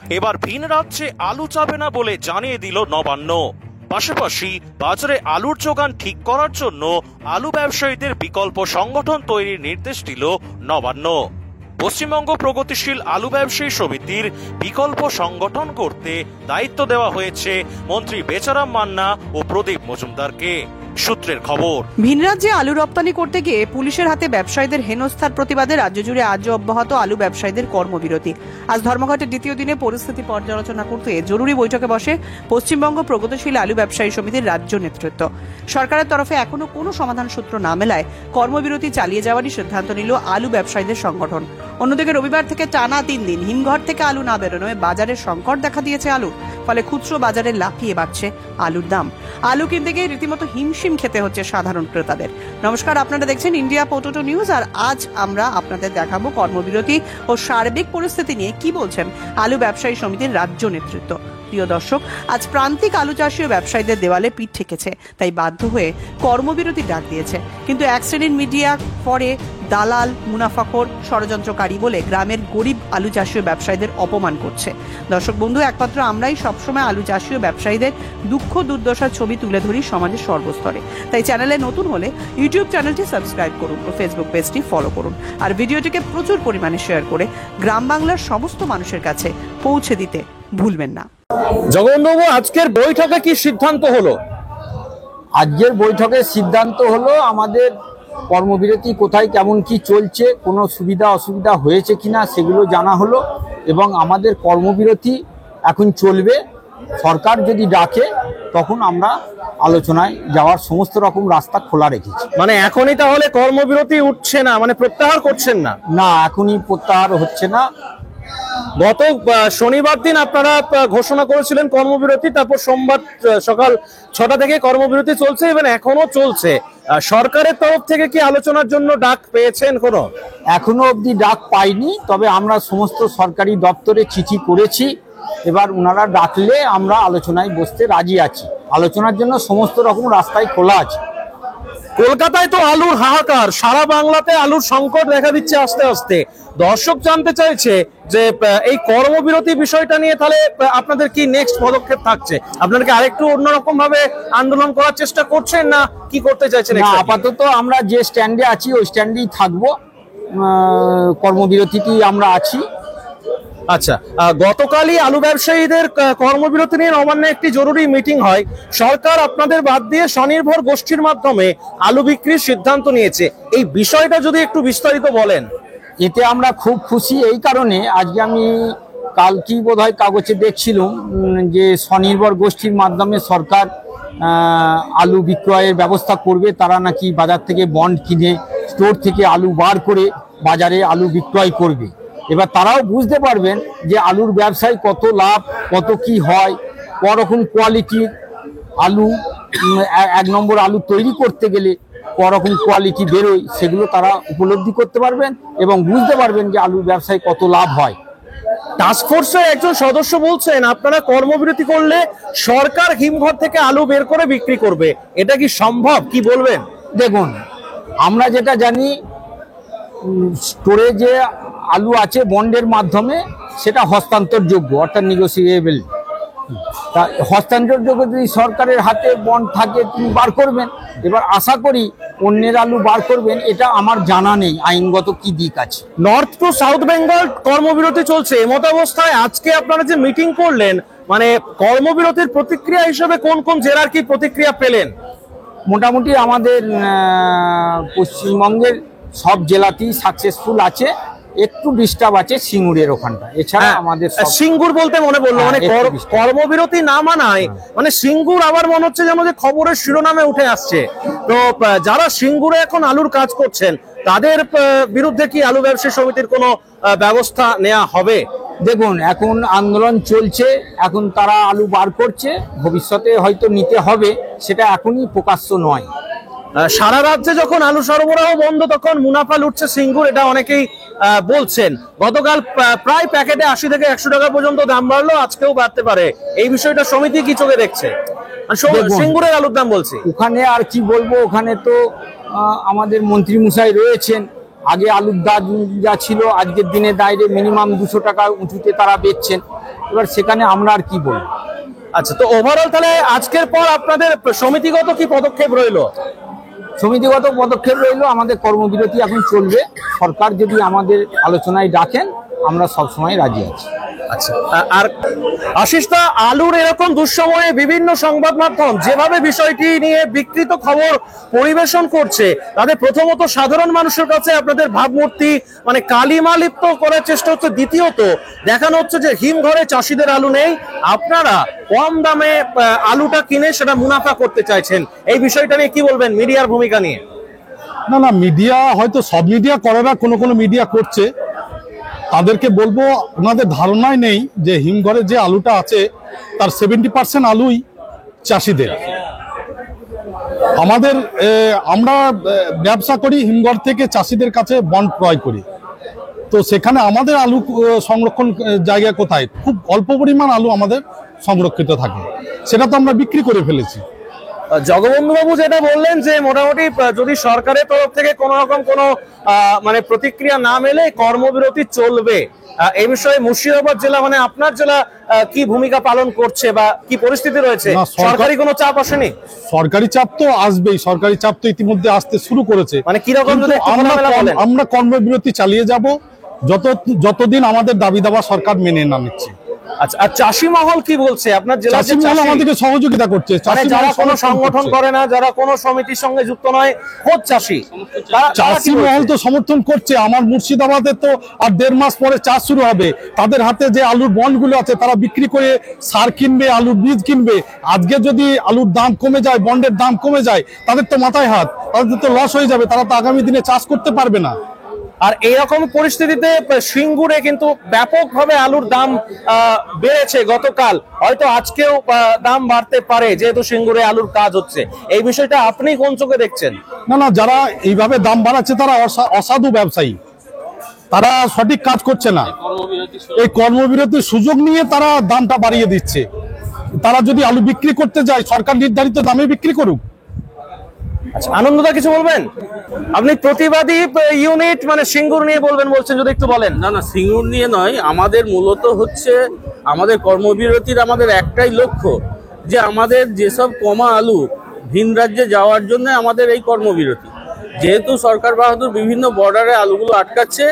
এবার ভিন রাজ্যে আলু চাবে না বলে জানিয়ে দিল নবান্ন। পাশাপাশি বাজারে আলুর যোগান ঠিক করার জন্য আলু ব্যবসায়ীদের বিকল্প সংগঠন তৈরির নির্দেশ দিল নবান্ন। পশ্চিমবঙ্গ প্রগতিশীল আলু ব্যবসায়ী সমিতির বিকল্প সংগঠন করতে দায়িত্ব দেওয়া হয়েছে মন্ত্রী বেচারাম মান্না ও প্রদীপ মজুমদারকে। সূত্রের খবর, ভিন রাজ্যে আলু রপ্তানি করতে গিয়ে পুলিশের হাতে ব্যবসায়ীদের হেনস্থার প্রতিবাদে রাজ্য জুড়ে আজও অব্যাহত আলু ব্যবসায়ীদের কর্মবিরতি। আজ ধর্মঘটের দ্বিতীয় দিনে পরিস্থিতি পর্যালোচনা করতে জরুরি বৈঠকে বসে পশ্চিমবঙ্গ প্রগতিশীল আলু ব্যবসায়ী সমিতির রাজ্য নেতৃত্ব। সরকারের তরফে এখনো কোনো সমাধান সূত্র না মেলায় কর্মবিরতি চালিয়ে যাওয়ারই সিদ্ধান্ত নিল আলু ব্যবসায়ীদের সংগঠন। অন্যদিকে রবিবার থেকে টানা 3 দিন হিমঘর থেকে আলু না বেরোনোয় বাজারে সংকট দেখা দিয়েছে আলুর। ফলে খুচরো বাজারে লাফিয়ে বাড়ছে আলুর দাম। আলু কিনতে গিয়ে রীতিমতো হিমশিম খেতে হচ্ছে সাধারণ ক্রেতাদের। নমস্কার, আপনারা দেখছেন ইন্ডিয়া পোটেটো নিউজ, আর আজ আমরা আপনাদের দেখাবো কর্মবিরতি ও সার্বিক পরিস্থিতি নিয়ে কি বলছেন আলু ব্যবসায়ী সমিতির রাজ্য নেতৃত্ব। প্রিয় দর্শক, আজ প্রান্তিক আলু চাষী ও ব্যবসায়ীদের দেওয়ালে পিঠ ঠেকেছে, তাই বাধ্য হয়ে কর্মবিরতি ডাক দিয়েছে। কিন্তু এক শ্রেণীর মিডিয়া পরে দালাল, মুনাফাখোর, ষড়যন্ত্রকারী বলে গ্রামের গরিব আলু চাষী ও ব্যবসায়ীদের অপমান করছে। দর্শক বন্ধু, একমাত্র আমরাই সবসময় আলু চাষী ও ব্যবসায়ীদের দুঃখ দুর্দশার ছবি তুলে ধরি সমাজের সর্বস্তরে। তাই চ্যানেলে নতুন হলে ইউটিউব চ্যানেলটি সাবস্ক্রাইব করুন ও ফেসবুক পেজটি ফলো করুন, আর ভিডিওটিকে প্রচুর পরিমাণে শেয়ার করে গ্রাম বাংলার সমস্ত মানুষের কাছে পৌঁছে দিতে ভুলবেন না। জগন্নাথবাবু, আজকের বৈঠকে কি সিদ্ধান্ত হলো? আজকের বৈঠকের সিদ্ধান্ত হলো আমাদের কর্মবিরতি কোথায় কেমন কি চলছে, কোনো সুবিধা অসুবিধা হয়েছে কিনা সেগুলো জানা হলো, এবং আমাদের কর্মবিরতি এখন চলবে। সরকার যদি ডাকে তখন আমরা আলোচনায় যাওয়ার সমস্ত রকম রাস্তা খোলা রেখেছি। মানে এখনই তাহলে কর্মবিরতি উঠছে না, মানে প্রত্যাহার করছেন না? না, এখনই প্রত্যাহার হচ্ছে না। গত শনিবার দিন আপনারা ঘোষণা করেছিলেন কর্মবিরতি, তারপর সোমবার সকাল 6টা থেকে কর্মবিরতি চলছে এবং এখনো চলছে। সরকারের তরফ থেকে কি আলোচনার জন্য ডাক পেয়েছেন? কোনো এখনো অবধি ডাক পাইনি, তবে আমরা সমস্ত সরকারি দপ্তরে চিঠি করেছি। এবার ওনারা ডাকলে আমরা আলোচনায় বসতে রাজি আছি। আলোচনার জন্য সমস্ত রকম রাস্তায় খোলা আছে। কলকাতায় তো আলুর হাহাকার, সারা বাংলাতে আলুর সংকট দেখা দিচ্ছে আস্তে আস্তে। দর্শক জানতে চাইছে যে এই কর্মবিরতি বিষয়টা নিয়ে তাহলে আপনাদের কি নেক্সট পদক্ষেপ থাকছে? আপনারা কি আরেকটু অন্যরকম ভাবে আন্দোলন করার চেষ্টা করছেন, না কি করতে চাইছেন? আপাতত আমরা যে স্ট্যান্ডে আছি ওই স্ট্যান্ডেই থাকবো, কর্মবিরতিতেই আমরা আছি। আচ্ছা, গতকালই আলু ব্যবসায়ীদের কর্মবিরতি নিয়ে নবান্নে একটি জরুরি মিটিং হয়। সরকার আপনাদের বাদ দিয়ে স্বনির্ভর গোষ্ঠীর মাধ্যমে আলু বিক্রির সিদ্ধান্ত নিয়েছে। এই বিষয়টা যদি একটু বিস্তারিত বলেন। এতে আমরা খুব খুশি এই কারণে, আজকে আমি কালকেই বোধহয় কাগজে দেখছিলাম যে স্বনির্ভর গোষ্ঠীর মাধ্যমে সরকার আলু বিক্রয়ের ব্যবস্থা করবে। তারা নাকি বাজার থেকে বন্ড কিনে স্টোর থেকে আলু বার করে বাজারে আলু বিক্রয় করবে। এবার তারাও বুঝতে পারবেন যে আলুর ব্যবসায় কত লাভ, কত কি হয়, করকম কোয়ালিটির আলু, 1 নম্বর আলু তৈরি করতে গেলে করকম কোয়ালিটি বেরোয়, সেগুলো তারা উপলব্ধি করতে পারবেন এবং বুঝতে পারবেন যে আলুর ব্যবসায় কত লাভ হয়। টাস্কফোর্সের একজন সদস্য বলছেন আপনারা কর্মবিরতি করলে সরকার হিমঘর থেকে আলু বের করে বিক্রি করবে, এটা কি সম্ভব? কি বলবেন? দেখুন, আমরা যেটা জানি, স্টোরে যে আলু আছে বন্ডের মাধ্যমে সেটা হস্তান্তরযোগ্য, অর্থাৎ নেগোসিয়েবল। তা হস্তান্তরযোগ্য যদি সরকারের হাতে বন্ড থাকে তিনি বার করবেন। এবার আশা করি অন্যের আলু বার করবেন, এটা আমার জানা নেই আইনগত কি দিক আছে। নর্থ টু সাউথ বেঙ্গল কর্মবিরতি চলছে, এমত অবস্থায় আজকে আপনারা যে মিটিং করলেন, মানে কর্মবিরতির প্রতিক্রিয়া হিসেবে কোন কোন জেলার কি প্রতিক্রিয়া পেলেন? মোটামুটি আমাদের পশ্চিমবঙ্গের সব জেলাতেই সাকসেসফুল আছে, একটু ডিস্টার্ব আছে সিঙ্গুরের ওখানটা। এছাড়া আমাদের সিঙ্গুর বলতে মনে বললো, মানে কর্মবিরতি না মানায় মানে সিঙ্গুর আবার মনে হচ্ছে যেন যে খবরের শিরোনামে উঠে আসছে। তো যারা সিঙ্গুরে এখন আলুর কাজ করছেন তাদের বিরুদ্ধে কি আলু ব্যবসায়ী সমিতির কোনো ব্যবস্থা নেওয়া হবে? দেখুন, এখন আন্দোলন চলছে, এখন তারা আলু বার করছে, ভবিষ্যতে হয়তো নিতে হবে, সেটা এখনই প্রকাশ্য নয়। সারা রাজ্যে যখন আলু সরবরাহ বন্ধ তখন মুনাফা লুটছে সিঙ্গুর, এটা অনেকেই বলছেন। গতকাল প্রায় প্যাকেটে 80 থেকে 100 টাকা পর্যন্ত দাম বাড়লো, আজকেও বাড়তে পারে। এই বিষয়টা সমিতি কি চোখে দেখছে? সিঙ্গুরের আলুর দাম বলছি। ওখানে আর কি বলবো, ওখানে তো আমাদের মন্ত্রী মশাই রয়েছেন, আগে আলুর দাম যা ছিল আজকের দিনে দাঁড়িয়ে মিনিমাম 200 টাকা উঁচুতে তারা বেচছেন। এবার সেখানে আমরা আর কি বলবো। আচ্ছা, তো ওভারঅল তাহলে আজকের পর আপনাদের সমিতিগত কি পদক্ষেপ রইলো? সমিতিগত পদক্ষেপ রইল, আমাদের কর্মবিরতি এখন চলবে। সরকার যদি আমাদের আলোচনায় ডাকেন আমরা সবসময় রাজি আছি। আচ্ছা, আর আশিসদা, আলুর এরকম দুঃসময়ে বিভিন্ন সংবাদ মাধ্যম যেভাবে বিষয়টি নিয়ে বিকৃত খবর পরিবেশন করছে, তাদের প্রথমত সাধারণ মানুষের কাছে আপনাদের ভাবমূর্তি মানে কালিমা লিপ্ত করার চেষ্টা হচ্ছে, দ্বিতীয়ত দেখানো হচ্ছে যে হিমঘরে চাষিদের আলু নেই, আপনারা কম দামে আলুটা কিনে সেটা মুনাফা করতে চাইছেন। এই বিষয়টা নিয়ে কি বলবেন, মিডিয়ার ভূমিকা নিয়ে? না, মিডিয়া হয়তো সব মিডিয়া করে না, কোনো মিডিয়া করছে। তাদেরকে বলবো ওনাদের ধারণাই নেই যে হিমঘরে যে আলুটা আছে তার 70% আলুই চাষিদের। আমরা ব্যবসা করি হিমঘর থেকে, চাষিদের কাছে বন্ড ক্রয় করি, তো সেখানে আমাদের আলু সংরক্ষণ জায়গা কোথায়? খুব অল্প পরিমাণ আলু আমাদের সংরক্ষিত থাকে, সেটা তো আমরা বিক্রি করে ফেলেছি। জগবন্ধু বাবু যেটা বললেন যে মোটামুটি যদি সরকারের তরফ থেকে কোনো রকম কোনো মানে প্রতিক্রিয়া না মেলে কর্মবিরতি চলবে, এই বিষয়ে মুর্শিদাবাদ জেলা মানে আপনার জেলা কি ভূমিকা পালন করছে বা কি পরিস্থিতি রয়েছে? সরকারি কোনো চাপ আসেনি? সরকারি চাপ তো আসবেই, সরকারি চাপ তো ইতিমধ্যে আসতে শুরু করেছে। মানে কি রকম? আমরা কর্মবিরতি চালিয়ে যাব যতদিন আমাদের দাবি দাবা সরকার মেনে না নিচ্ছে। আচ্ছা, আর চাষি মহল কি বলছে? আপনার জেলা চাষি মহল আমাদেরকে সহযোগিতা করছে। যারা কোনো সংগঠন করে না, যারা কোনো সমিতির সঙ্গে যুক্ত নয়, খোদ চাষি, চাষি মহল তো সমর্থন করছে। আমার মুর্শিদাবাদে তো আর 1.5 মাস পরে চাষ শুরু হবে, তাদের হাতে যে আলুর বন্ডগুলো আছে তারা বিক্রি করে সার কিনবে, আলুর বীজ কিনবে। আজকে যদি আলুর দাম কমে যায়, বন্ডের দাম কমে যায়, তাদের তো মাথায় হাত, তাদের তো লস হয়ে যাবে, তারা তো আগামী দিনে চাষ করতে পারবে না। আর এইরকম পরিস্থিতিতে সিঙ্গুরে কিন্তু ব্যাপকভাবে আলুর দাম বেড়েছে গতকাল, হয়তো আজকেও দাম বাড়তে পারে যেহেতু সিঙ্গুরে আলুর কাজ হচ্ছে। এই বিষয়টা আপনি কোন চোখে দেখছেন? না, যারা এইভাবে দাম বাড়াচ্ছে তারা অসাধু ব্যবসায়ী, তারা সঠিক কাজ করছে না। এই কর্মবিরতির সুযোগ নিয়ে তারা দামটা বাড়িয়ে দিচ্ছে। তারা যদি আলু বিক্রি করতে যায় সরকার নির্ধারিত দামে বিক্রি করুক। আচ্ছা, আনন্দদা কিছু বলবেন? আপনি প্রতিবাদী ইউনিট মানে সিঙ্গুর নিয়ে বলবেন বলছেন, যদি একটু বলেন। না, সিঙ্গুর নিয়ে নয়, আমাদের মূলত হচ্ছে আমাদের কর্মবিরতির আমাদের একটাই লক্ষ্য যে আমাদের যেসব কমা আলু ভিন রাজ্যে যাওয়ার জন্য আমাদের এই কর্মবিরতি। যেহেতু সরকার বাহাদুর বিভিন্ন বর্ডারে আলুগুলো আটকাচ্ছে,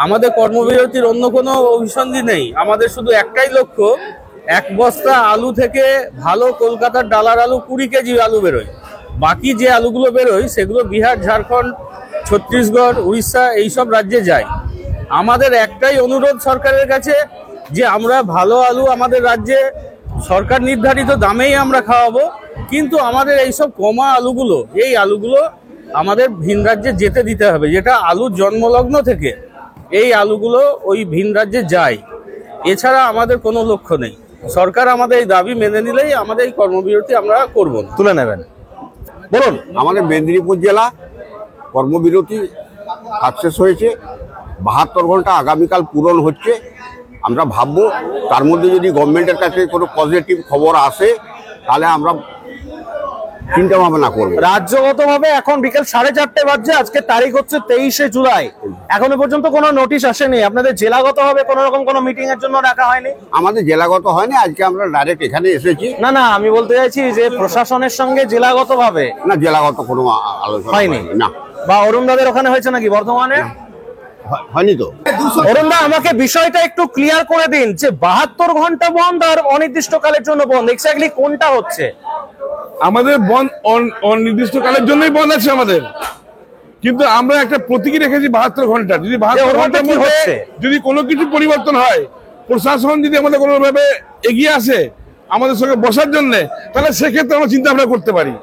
আমাদের কর্মবিরতির অন্য কোনো অভিসন্ধি নেই। আমাদের শুধু একটাই লক্ষ্য, 1 বস্তা আলু থেকে ভালো কলকাতার ডালার আলু 20 কেজি আলু বেরোয়। বাকি যে আলুগুলো বেরোয় সেগুলো বিহার, ঝাড়খণ্ড, ছত্তিশগড়, উড়িষ্যা এইসব রাজ্যে যায়। আমাদের একটাই অনুরোধ সরকারের কাছে যে আমরা ভালো আলু আমাদের রাজ্যে সরকার নির্ধারিত দামেই আমরা খাওয়াবো, কিন্তু আমাদের এইসব কমা আলুগুলো, এই আলুগুলো আমাদের ভিন রাজ্যে যেতে দিতে হবে। যেটা আলুর জন্মলগ্ন থেকে এই আলুগুলো ওই ভিন রাজ্যে যায়, এছাড়া আমাদের কোনো লক্ষ্য নেই। সরকার আমাদের এই দাবি মেনে নিলেই আমাদের এই কর্মবিরতি আমরা করব, তুলে নেবেন। বলুন। আমাদের মেদিনীপুর জেলা কর্মবিরতি সাকসেস হয়েছে, 72 ঘন্টা আগামীকাল পূরণ হচ্ছে। আমরা ভাববো তার মধ্যে যদি গভর্নমেন্টের কাছে কোনো পজিটিভ খবর আসে তাহলে আমরা চিন্তা ভাবনা করবো। রাজ্যগতভাবে এখন বিকেল 4:30 বাজছে, আজকে তারিখ হচ্ছে 23শে জুলাই, এখনো পর্যন্ত কোনো নোটিশ আসেনি। আপনাদের জেলাগতভাবে কোনো রকম কোনো মিটিং এর জন্য রাখা হয়নি? আমাদের জেলাগত হয়নি, আজকে আমরা ডাইরেক্ট এখানে এসেছি। না, আমি বলতে চাইছি যে প্রশাসনের সঙ্গে জেলাগতভাবে না, জেলাগত কোনো আলোচনা হয়নি না। বা অরুণ দাদের ওখানে হয়েছে নাকি বর্ধমানে? হয়নি তো। অরুণ দা, আমাকে বিষয়টা একটু ক্লিয়ার করে দিন যে 72 ঘন্টা বন্ধ আর অনির্দিষ্টকালের জন্য বন্ধ, এক্স্যাক্টলি কোনটা হচ্ছে? আমাদের বন্ধ অনির্দিষ্টকালের জন্যই বন্ধ আছে আমাদের, কিন্তু আমরা একটা প্রতীকী রেখেছি 72 ঘন্টা। যদি 72 ঘন্টার মধ্যে যদি কোনো কিছু পরিবর্তন হয়, প্রশাসন যদি আমাদের কোনোভাবে এগিয়ে আসে আমাদের সঙ্গে বসার জন্য, তাহলে সেক্ষেত্রে আমরা চিন্তা ভাবনা করতে পারি।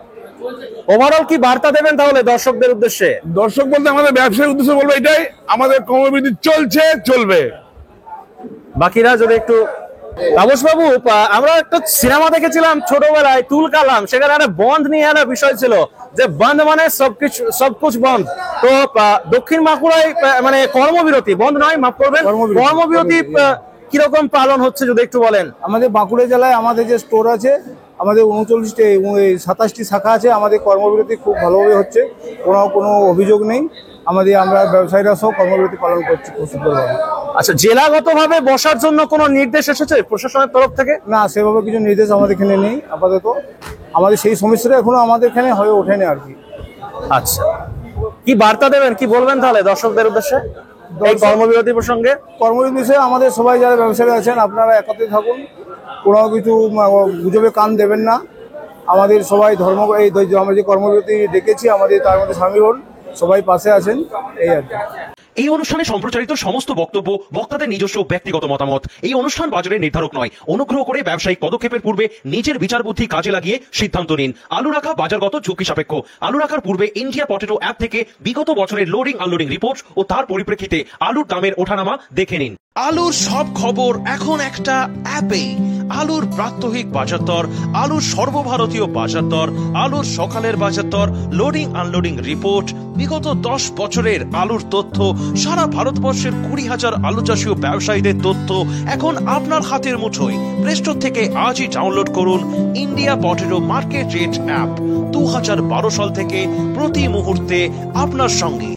ওভারঅল কি বার্তা দেবেন তাহলে দর্শকদের উদ্দেশ্যে? দর্শক বলতে আমাদের ব্যবসায়ীর উদ্দেশ্যে বলবো এটাই, আমাদের কর্মবিরতি চলছে, চলবে। বাকিরা যদি একটু। তাপস বাবু, আমরা একটা সিনেমা দেখেছিলাম ছোটবেলায়, তুল কালাম, সেখানে একটা বন্ধ নিয়ে একটা বিষয় ছিল যে বন্ধ মানে সবকিছু বন্ধ। তো দক্ষিণ বাঁকুড়ায় মানে কর্মবিরতি, বন্ধ নয়, মাফ করবেন, কর্মবিরতি কিরকম পালন হচ্ছে যদি একটু বলেন। আমাদের বাঁকুড়া জেলায় আমাদের যে স্টোর আছে, আমাদের 27টি 27টি শাখা আছে। আমাদের কর্মবিরতি খুব ভালোভাবে হচ্ছে, কোনো অভিযোগ নেই। আমরা ব্যবসায়ীরা সব কর্মবিরতি পালন করছি খুব সুন্দরভাবে। আচ্ছা, জেলাগতভাবে বসার জন্য কোনো নির্দেশ এসেছে প্রশাসনের তরফ থেকে? না, সেভাবে কিছু নির্দেশ আমাদের এখানে নেই আপাতত। আমাদের সেই সমস্যাটা এখনো আমাদের এখানে হয়ে ওঠেনি আর কি। আচ্ছা, কি বার্তা দেবেন, কি বলবেন তাহলে দর্শকদের উদ্দেশ্যে এই কর্মবিরতি প্রসঙ্গে? কর্মবিরতি বিষয়ে আমাদের সবাই যারা ব্যবসায়ী আছেন আপনারা একত্রে থাকুন, কোনো কিছু গুজবে কান দেবেন না। আমাদের সবাই আমরা যে কর্মবিরতি ডেকেছি আমাদের তার মধ্যে সামিল হন, সবাই পাশে আছেন, এই আর কি। এই অনুষ্ঠানে সম্প্রচারিত সমস্ত বক্তব্য বক্তাদের নিজস্ব ব্যক্তিগত মতামত। এই অনুষ্ঠান বাজারের নির্ধারক নয়। অনুগ্রহ করে ব্যবসায়িক পদক্ষেপের পূর্বে নিজের বিচার বুদ্ধি কাজে লাগিয়ে সিদ্ধান্ত নিন। আলু রাখা বাজারগত ঝুঁকি সাপেক্ষ। আলু রাখার পূর্বে ইন্ডিয়া পটেটো অ্যাপ থেকে বিগত বছরের লোডিং আনলোডিং রিপোর্ট ও তার পরিপ্রেক্ষিতে আলুর দামের ওঠানামা দেখে নিন। আলুর সব খবর এখন একটা অ্যাপেই। আলুর প্রাত্যহিক বাজার দর, আলুর সর্বভারতীয় বাজার দর, আলুর সকালের বাজার দর, লোডিং আনলোডিং রিপোর্ট, বিগত 10 বছরের আলুর তথ্য, সারা ভারতবর্ষের 20,000 আলু চাষী ও ব্যবসায়ীদের তথ্য এখন আপনার হাতের মুঠোয়। প্লে স্টোর থেকে আজই ডাউনলোড করুন India potato market rate app. 2012 সাল থেকে প্রতি মুহূর্তে আপনার সঙ্গে।